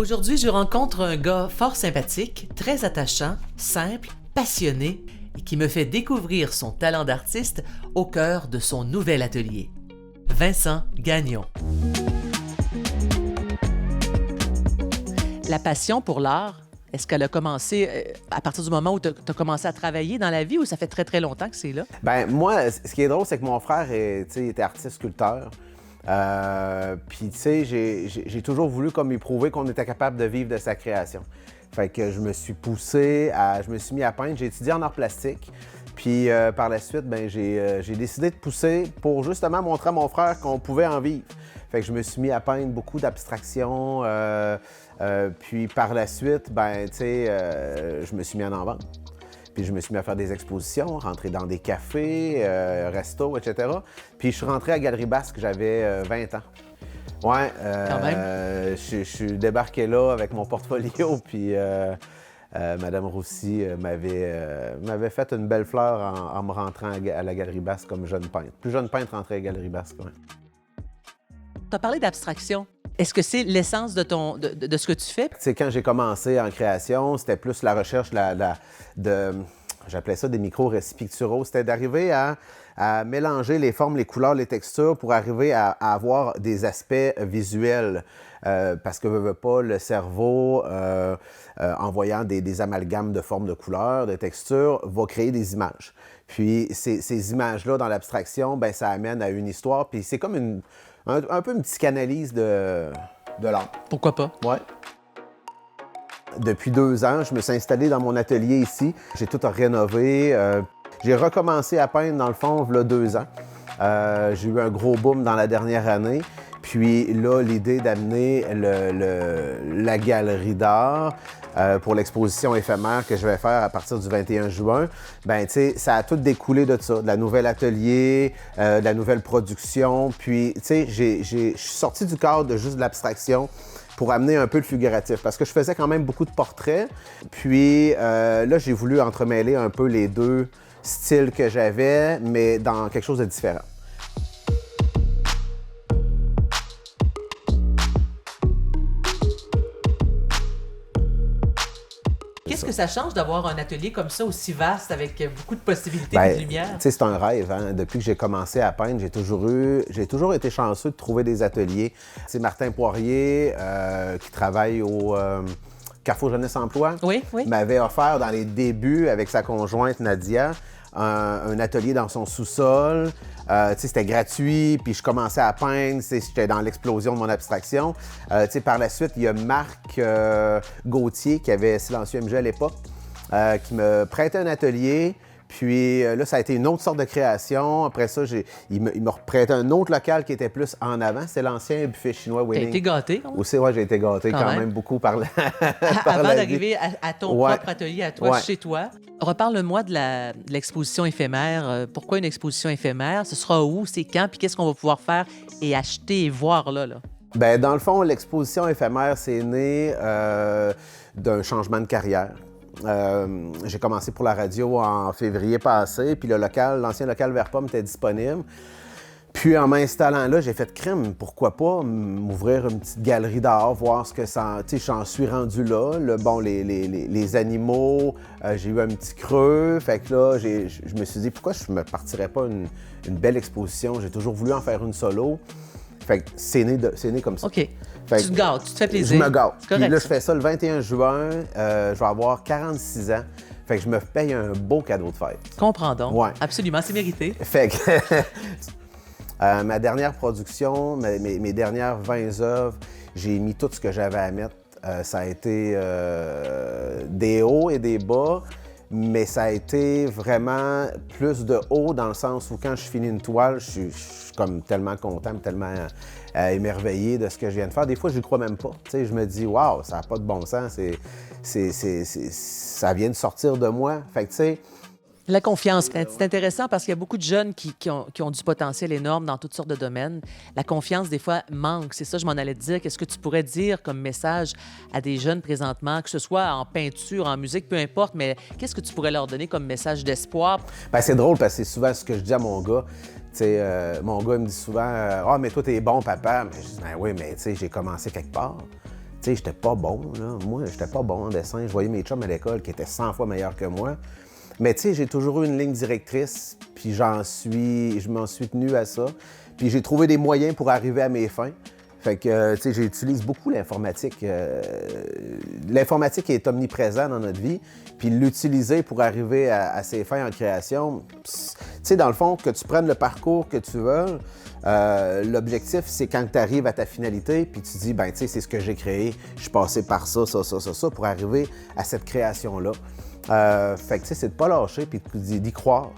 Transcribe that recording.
Aujourd'hui, je rencontre un gars fort sympathique, très attachant, simple, passionné et qui me fait découvrir son talent d'artiste au cœur de son nouvel atelier. Vincent Gagnon. La passion pour l'art, est-ce qu'elle a commencé à partir du moment où tu as commencé à travailler dans la vie ou ça fait très, très longtemps que c'est là? Ben moi, ce qui est drôle, c'est que mon frère était artiste-sculpteur. Puis, tu sais, j'ai toujours voulu comme lui prouver qu'on était capable de vivre de sa création. Fait que je me suis mis à peindre. J'ai étudié en art plastique. Puis, par la suite, ben j'ai décidé de pousser pour justement montrer à mon frère qu'on pouvait en vivre. Fait que je me suis mis à peindre beaucoup d'abstractions. Puis, par la suite, ben, tu sais, je me suis mis à en vendre. Puis je me suis mis à faire des expositions, rentrer dans des cafés, restos, etc. Puis je suis rentré à Galerie Basque, j'avais 20 ans. Ouais, Quand même. Je suis débarqué là avec mon portfolio, puis Madame Roussy m'avait fait une belle fleur en me rentrant à la Galerie Basque comme jeune peintre. Plus jeune peintre rentré à Galerie Basque, ouais. Tu as parlé d'abstraction. Est-ce que c'est l'essence de ce que tu fais? Tu sais, quand j'ai commencé en création, c'était plus la recherche j'appelais ça des micro-récits picturaux. C'était d'arriver à mélanger les formes, les couleurs, les textures pour arriver à avoir des aspects visuels. Parce que veut pas, le cerveau, en voyant des amalgames de formes, de couleurs, de textures, va créer des images. Puis ces images-là, dans l'abstraction, ben ça amène à une histoire. Puis c'est comme un peu une psychanalyse de l'art. Pourquoi pas? Ouais. Depuis 2 ans, je me suis installé dans mon atelier ici. J'ai tout rénové. J'ai recommencé à peindre, dans le fond, il y a 2 ans. J'ai eu un gros boom dans la dernière année. Puis là, l'idée d'amener la galerie d'art pour l'exposition éphémère que je vais faire à partir du 21 juin, ben tu sais, ça a tout découlé de ça, de la nouvelle atelier, de la nouvelle production. Puis, tu sais, je suis sorti du cadre de juste de l'abstraction pour amener un peu le figuratif, parce que je faisais quand même beaucoup de portraits. Puis là, j'ai voulu entremêler un peu les deux styles que j'avais, mais dans quelque chose de différent. Qu'est-ce que ça change d'avoir un atelier comme ça aussi vaste avec beaucoup de possibilités Ben, de lumière? Tu sais, c'est un rêve. Hein? Depuis que j'ai commencé à peindre, j'ai toujours été chanceux de trouver des ateliers. C'est Martin Poirier, qui travaille au Carrefour Jeunesse Emploi, Oui. m'avait offert dans les débuts avec sa conjointe Nadia un atelier dans son sous-sol. C'était gratuit, puis je commençais à peindre, j'étais dans l'explosion de mon abstraction. Par la suite, il y a Marc Gauthier, qui avait Silencieux MG à l'époque, qui me prêtait un atelier. Puis là, ça a été une autre sorte de création. Après ça, il me prêtait un autre local qui était plus en avant. C'est l'ancien buffet chinois Winning. T'as été gâté? Aussi, ouais, j'ai été gâté quand même beaucoup par la Avant d'arriver à ton propre atelier, à toi, Ouais. chez toi. Reparle-moi de l'exposition éphémère. Pourquoi une exposition éphémère? Ce sera où? C'est quand? Puis qu'est-ce qu'on va pouvoir faire et acheter et voir là? Bien, dans le fond, l'exposition éphémère, c'est né d'un changement de carrière. J'ai commencé pour la radio en février passé, puis l'ancien local Verpomme était disponible. Puis en m'installant là, j'ai fait crème, pourquoi pas m'ouvrir une petite galerie d'art, voir ce que ça... Tu sais, j'en suis rendu là. Les animaux, j'ai eu un petit creux. Fait que là, je me suis dit, pourquoi je me partirais pas une belle exposition? J'ai toujours voulu en faire une solo. Fait que c'est né comme ça. OK. Fait Tu te gâtes, tu te fais plaisir. Je me gâte. C'est Puis correct, là, ça. je fais ça le 21 juin. Je vais avoir 46 ans. Fait que je me paye un beau cadeau de fête. Comprends donc. Ouais. Absolument, c'est mérité. Fait que ma dernière production, mes dernières 20 œuvres, j'ai mis tout ce que j'avais à mettre. Ça a été des hauts et des bas, mais ça a été vraiment plus de haut dans le sens où quand je finis une toile, je suis comme tellement content, tellement émerveillé de ce que je viens de faire. Des fois, je n'y crois même pas. Tu sais, je me dis, waouh, ça n'a pas de bon sens. Ça vient de sortir de moi. Fait que, tu sais, La confiance, c'est intéressant parce qu'il y a beaucoup de jeunes qui ont du potentiel énorme dans toutes sortes de domaines. La confiance, des fois, manque. C'est ça, je m'en allais te dire. Qu'est-ce que tu pourrais dire comme message à des jeunes présentement, que ce soit en peinture, en musique, peu importe, mais qu'est-ce que tu pourrais leur donner comme message d'espoir? Ben, c'est drôle parce que c'est souvent ce que je dis à mon gars. Mon gars il me dit souvent « Ah, mais toi, t'es bon, papa. » Mais je dis « Ben oui, mais tu sais, j'ai commencé quelque part. » sais, j'étais pas bon, là. Moi, j'étais pas bon en dessin. Je voyais mes chums à l'école qui étaient 100 fois meilleurs que moi. Mais tu sais, j'ai toujours eu une ligne directrice, puis je m'en suis tenu à ça. Puis j'ai trouvé des moyens pour arriver à mes fins. Fait que, tu sais, j'utilise beaucoup l'informatique. L'informatique est omniprésente dans notre vie, puis l'utiliser pour arriver à ses fins en création, tu sais, dans le fond, que tu prennes le parcours que tu veux, l'objectif, c'est quand tu arrives à ta finalité, puis tu dis, ben tu sais, c'est ce que j'ai créé, je suis passé par ça, pour arriver à cette création-là. Fait que, tu sais, c'est de pas lâcher, puis d'y croire.